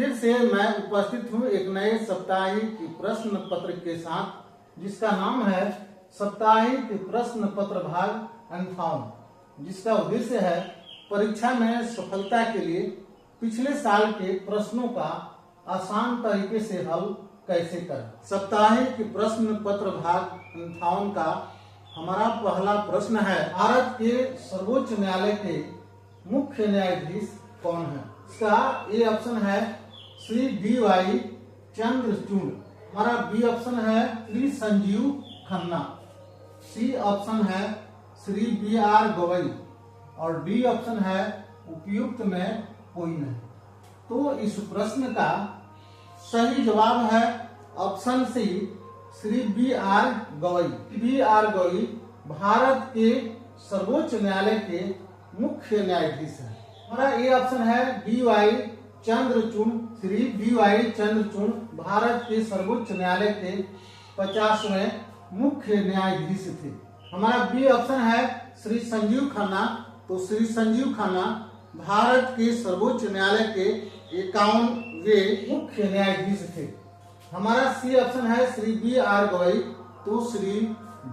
फिर से मैं उपस्थित हूँ एक नए साप्ताहिक प्रश्न पत्र के साथ, जिसका नाम है साप्ताहिक प्रश्न पत्र भाग 58, जिसका उद्देश्य है परीक्षा में सफलता के लिए पिछले साल के प्रश्नों का आसान तरीके से हल कैसे करें। साप्ताहिक प्रश्न पत्र भाग 58 का हमारा पहला प्रश्न है, भारत के सर्वोच्च न्यायालय के मुख्य न्यायाधीश कौन है। इसका ए ऑप्शन है श्री डी.वाई. चंद्रचूड़, हमारा बी ऑप्शन है श्री संजीव खन्ना, सी ऑप्शन है श्री बी.आर. गवई और डी ऑप्शन है उपयुक्त में कोई नहीं। तो इस प्रश्न का सही जवाब है option C Shri B R. Gavai. B R. Gavai Bharat के सर्वोच्च न्यायालय के मुख्य न्यायाधीश है। हमारा ए ऑप्शन है डी.वाई. चंद्रचूड़, श्री डी.वाई. चंद्रचूड़ भारत के सर्वोच्च न्यायालय के 50वें मुख्य न्यायाधीश थे। हमारा बी ऑप्शन है श्री संजीव खन्ना, तो श्री संजीव खन्ना भारत के सर्वोच्च न्यायालय के 51वें मुख्य न्यायाधीश थे। हमारा सी ऑप्शन है श्री बी.आर. गवई, तो श्री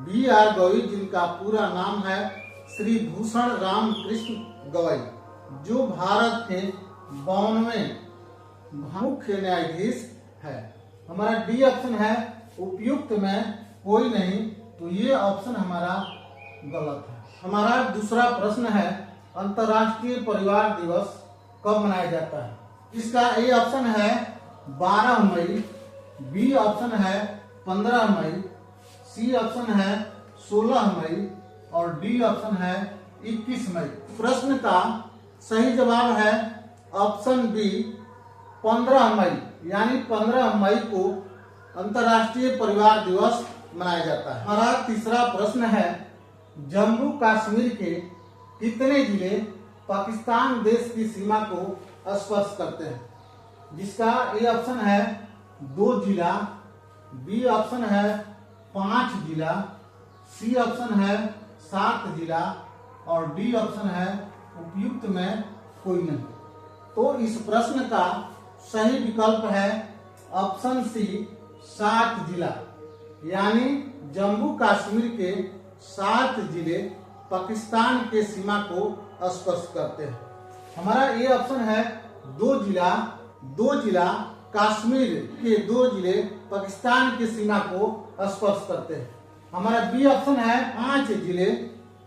बी.आर. गवई जिनका पूरा नाम है श्री भूषण राम कृष्ण गवई, जो भारत के 52वें मुख्य न्यायाधीश है। हमारा डी ऑप्शन है उपयुक्त में कोई नहीं, तो ये ऑप्शन हमारा गलत है। हमारा दूसरा प्रश्न है, अंतर्राष्ट्रीय परिवार दिवस कब मनाया जाता है। इसका ए ऑप्शन है 12 मई, बी ऑप्शन है 15 मई, सी ऑप्शन है 16 मई और डी ऑप्शन है 21 मई। प्रश्न का सही जवाब है ऑप्शन बी 15 मई, यानी 15 मई को अंतर्राष्ट्रीय परिवार दिवस मनाया जाता है। हमारा तीसरा प्रश्न है, जम्मू कश्मीर के कितने जिले पाकिस्तान देश की सीमा को स्पर्श करते हैं। जिसका ए ऑप्शन है 2 जिला, बी ऑप्शन है 5 जिला, सी ऑप्शन है 7 जिला और डी ऑप्शन है उपयुक्त में कोई नहीं। तो इस प्रश्न का सही विकल्प है ऑप्शन सी 7 जिला, यानी जम्मू कश्मीर के 7 जिले पाकिस्तान के सीमा को स्पर्श करते हैं। हमारा ए ऑप्शन है 2 जिला कश्मीर के 2 जिले पाकिस्तान के सीमा को स्पर्श करते हैं। हमारा बी ऑप्शन है 5 जिले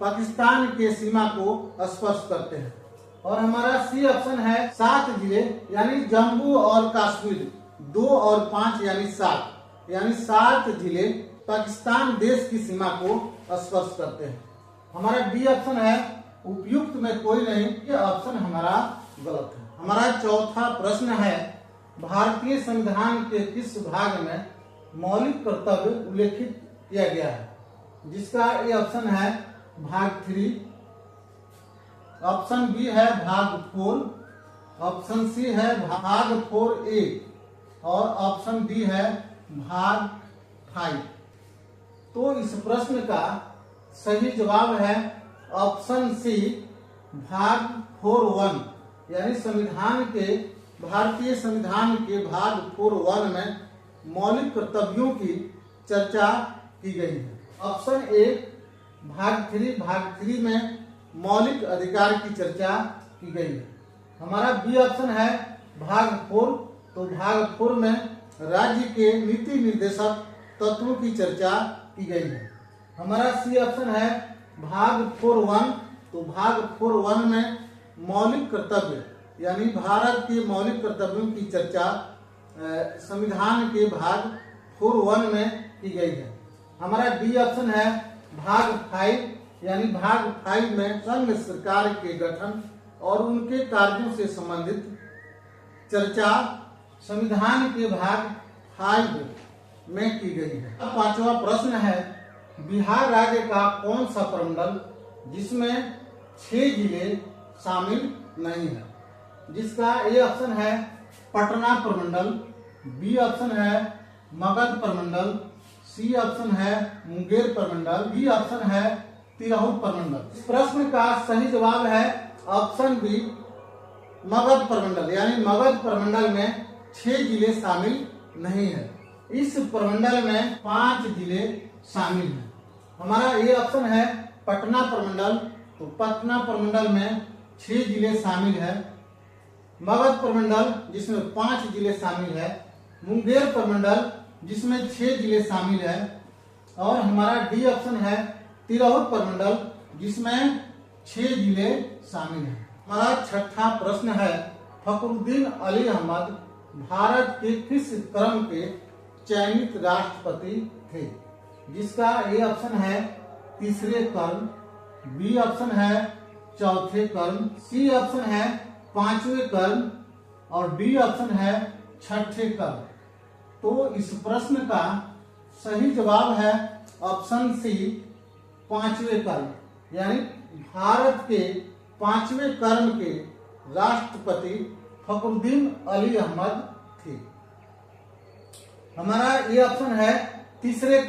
पाकिस्तान के सीमा को स्पर्श करते हैं और हमारा सी ऑप्शन है 7 जिले, यानी जम्मू और कश्मीर 2 और 5 यानी 7, यानी 7 जिले पाकिस्तान देश की सीमा को स्पर्श करते हैं। हमारा डी ऑप्शन है उपयुक्त में कोई नहीं, ये ऑप्शन हमारा गलत है। हमारा चौथा प्रश्न है, भारतीय संविधान के किस भाग में मौलिक कर्तव्य उल्लेखित किया गया है। जिसका ए ऑप्शन है भाग 3, ऑप्शन बी है भाग 4, ऑप्शन सी है भाग 4A और ऑप्शन डी है भाग 5। तो इस प्रश्न का सही जवाब है ऑप्शन सी भाग 4(1), यानी भारतीय संविधान के भाग 4(1) में मौलिक कर्तव्यों की चर्चा की गई है। ऑप्शन ए भाग 3 में मौलिक अधिकार की चर्चा की गई है। हमारा बी ऑप्शन है भाग 4, तो भाग 4 में राज्य के नीति निर्देशक तत्वों की चर्चा की गई है। हमारा सी ऑप्शन है भाग 4(1), तो भाग 4(1) में मौलिक कर्तव्य यानी भारत के मौलिक कर्तव्यों की चर्चा संविधान के भाग 4(1) में की गई है। हमारा डी ऑप्शन है भाग 5, यानी भाग 5 में संघ सरकार के गठन और उनके कार्यों से संबंधित चर्चा संविधान के भाग 5 में की गई है। अब पांचवा प्रश्न है, बिहार राज्य का कौन सा प्रमंडल जिसमें 6 जिले शामिल नहीं है। जिसका ए ऑप्शन है पटना प्रमंडल, बी ऑप्शन है मगध प्रमंडल, सी ऑप्शन है मुंगेर प्रमंडल, डी ऑप्शन है तिरहुत प्रमंडल। इस प्रश्न का सही जवाब है ऑप्शन बी मगध प्रमंडल, यानी मगध प्रमंडल में 6 जिले शामिल नहीं है। इस प्रमंडल में 5 जिले शामिल हैं। हमारा ये ऑप्शन है पटना प्रमंडल, तो पटना प्रमंडल में 6 जिले शामिल है। मगध प्रमंडल जिसमें 5 जिले शामिल है। मुंगेर प्रमंडल जिसमें 6 जिले शामिल है। और हमारा डी ऑप्शन है तिरहुत प्रमंडल जिसमें 6 जिले शामिल हैं। हमारा छठा प्रश्न है फखरुद्दीन अली अहमद भारत के किस क्रम के चयनित राष्ट्रपति थे? जिसका ए ऑप्शन है तीसरे क्रम, बी ऑप्शन है चौथे क्रम, सी ऑप्शन है 5वें क्रम और डी ऑप्शन है 6ठे क्रम। तो इस प्रश्न का सही जवाब है ऑप्शन सी 5वें क्रम, यानी भारत के 5वें क्रम के राष्ट्रपति फखरुद्दीन अली अहमद थे। हमारा ये ऑप्शन है तीसरे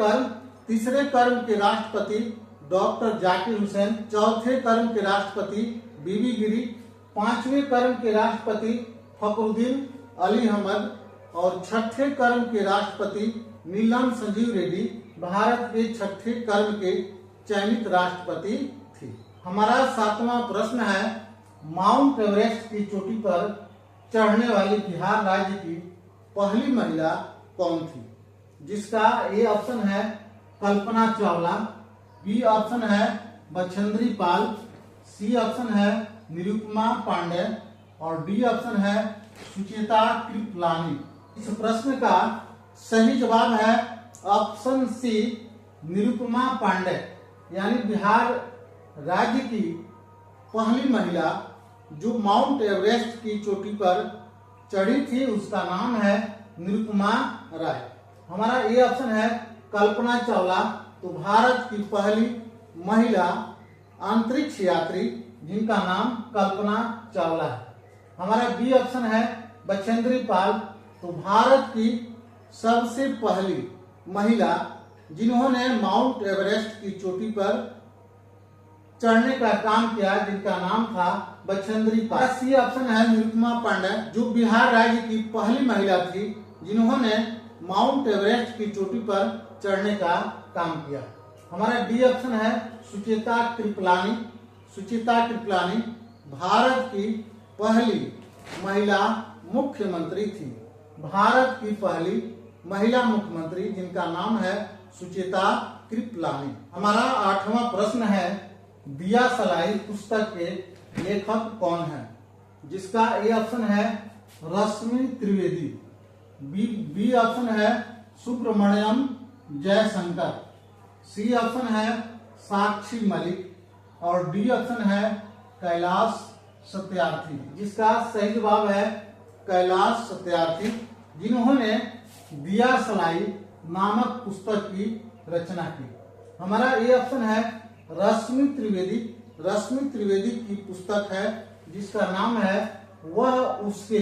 क्रम के राष्ट्रपति डॉक्टर जाकिर हुसैन, चौथे क्रम के राष्ट्रपति बीबी गिरी, 5वें क्रम के राष्ट्रपति फखरुद्दीन अली अहमद और 6ठे क्रम के राष्ट्रपति नीलम संजीव रेड्डी भारत के 6ठे क्रम के चयनित राष्ट्रपति थे। हमारा 7वां प्रश्न है माउंट एवरेस्ट की चोटी पर चढ़ने वाली बिहार राज्य की पहली महिला कौन थी? जिसका ए ऑप्शन है कल्पना चावला, बी ऑप्शन है बछेंद्री पाल, सी ऑप्शन है निरुपमा पांडे और डी ऑप्शन है सुचेता कृपलानी। इस प्रश्न का सही जवाब है ऑप्शन सी निरुपमा पांडे, यानी बिहार राज्य की पहली महिला जो माउंट एवरेस्ट की चोटी पर चढ़ी थी उसका नाम है निरुपमा राय। हमारा ये ऑप्शन है कल्पना चावला, तो भारत की पहली महिला अंतरिक्ष यात्री जिनका नाम कल्पना चावला है। हमारा बी ऑप्शन है बछेंद्री पाल, तो भारत की सबसे पहली महिला जिन्होंने माउंट एवरेस्ट की चोटी पर चढ़ने का काम किया जिनका नाम था बछेंद्री पाल। सी ऑप्शन है निरुपमा पांडे, जो बिहार राज्य की पहली महिला थी जिन्होंने माउंट एवरेस्ट की चोटी पर चढ़ने का काम किया। हमारा डी ऑप्शन है सुचेता कृपलानी। सुचेता कृपलानी भारत की पहली महिला मुख्यमंत्री थी। भारत की पहली महिला मुख्यमंत्री जिनका नाम है सुचेता कृपलानी। हमारा 8वां प्रश्न है दिया सलाई पुस्तक के लेखक कौन है? जिसका ए ऑप्शन है रश्मि त्रिवेदी, बी ऑप्शन है सुब्रमण्यम जयशंकर, सी ऑप्शन है साक्षी मलिक और डी ऑप्शन है कैलाश सत्यार्थी। जिसका सही जवाब है कैलाश सत्यार्थी, जिन्होंने दिया सलाई नामक पुस्तक की रचना की। हमारा ये ऑप्शन है रश्मि त्रिवेदी। रश्मि त्रिवेदी की पुस्तक है जिसका नाम है वह उसके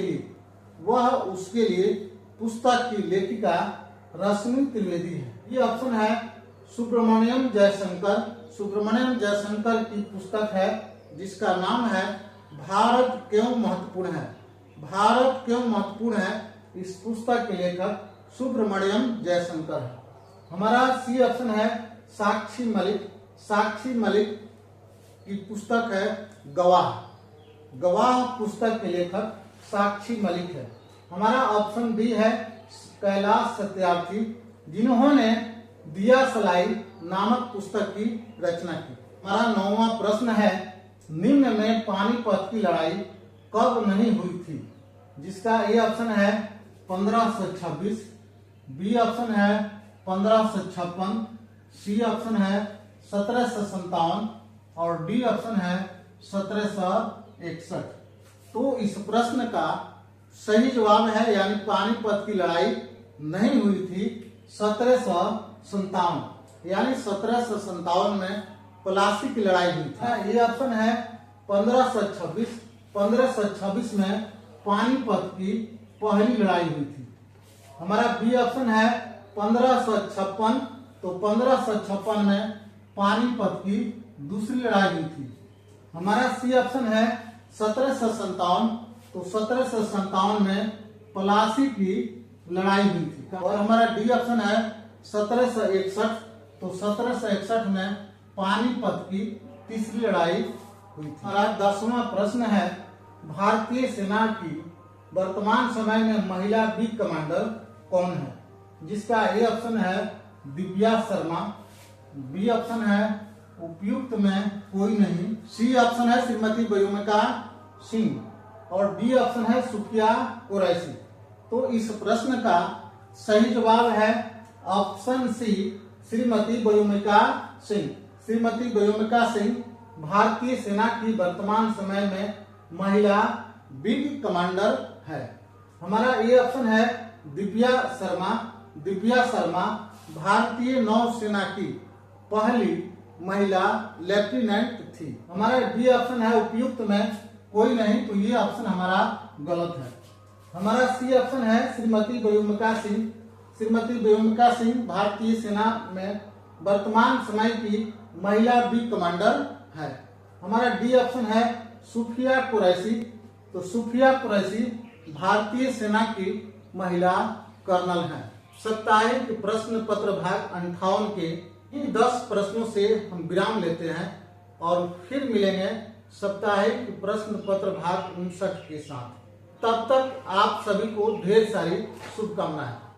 लिए पुस्तक की लेखिका रश्मि त्रिवेदी है। ये ऑप्शन है सुब्रमण्यम जयशंकर। सुब्रमण्यम जयशंकर की पुस्तक है जिसका नाम है भारत क्यों महत्वपूर्ण है। भारत क्यों महत्वपूर्ण है, इस पुस्तक के लेखक सुब्रमण्यम जयशंकर है। हमारा सी ऑप्शन है साक्षी मलिक। साक्षी मलिक की पुस्तक है गवाह। गवाह पुस्तक के लेखक साक्षी मलिक है। हमारा ऑप्शन बी है कैलाश सत्यार्थी, जिन्होंने दिया सलाई नामक पुस्तक की रचना की। हमारा 9वां प्रश्न है निम्न में पानीपत की लड़ाई कब नहीं हुई थी? जिसका ए ऑप्शन है 1526, बी ऑप्शन है 1556, सी ऑप्शन है 1757 और डी ऑप्शन है 1761। तो इस प्रश्न का सही जवाब है यानी पानीपत की लड़ाई नहीं हुई थी 1757, यानी 1757 में प्लासी की लड़ाई हुई थी। ये ऑप्शन है 1526। 1526 में पानीपत की पहली लड़ाई हुई थी। हमारा बी ऑप्शन है 1556, तो 1556 में पानीपत की दूसरी लड़ाई हुई थी। हमारा सी ऑप्शन है 1757, तो 1757 में प्लासी की लड़ाई हुई थी। और हमारा डी ऑप्शन है 1761, तो 1761 में पानीपत की तीसरी लड़ाई हुई थी। हमारा 10वां प्रश्न है, भारतीय सेना की वर्तमान समय में महिला वीक कमांडर कौन है? जिसका ए ऑप्शन है दिव्या शर्मा, बी ऑप्शन है उपयुक्त में कोई नहीं, सी ऑप्शन है श्रीमती व्योमिका सिंह और डी ऑप्शन है सुफिया कुरैशी। तो इस प्रश्न का सही जवाब है ऑप्शन सी, श्रीमती व्योमिका सिंह। श्रीमती व्योमिका सिंह भारतीय सेना की वर्तमान समय में महिला विंग कमांडर है। हमारा ए ऑप्शन है दिव्या शर्मा। दिव्या शर्मा भारतीय नौसेना की पहली महिला लेफ्टिनेंट थी। हमारा डी ऑप्शन है उपयुक्त में कोई नहीं, तो ये ऑप्शन हमारा गलत है। हमारा सी ऑप्शन है श्रीमती व्योमिका सिंह। श्रीमती व्योमिका सिंह भारतीय सेना में वर्तमान समय की महिला विंग कमांडर है। हमारा डी ऑप्शन है सुफिया कुरैशी। तो सुफिया कुरैशी भारतीय सेना की महिला कर्नल है। साप्ताहिक प्रश्न पत्र भाग 58 के इन 10 प्रश्नों से हम विराम लेते हैं और फिर मिलेंगे साप्ताहिक प्रश्न पत्र भाग 59 के साथ। तब तक आप सभी को ढेर सारी शुभकामनाएं।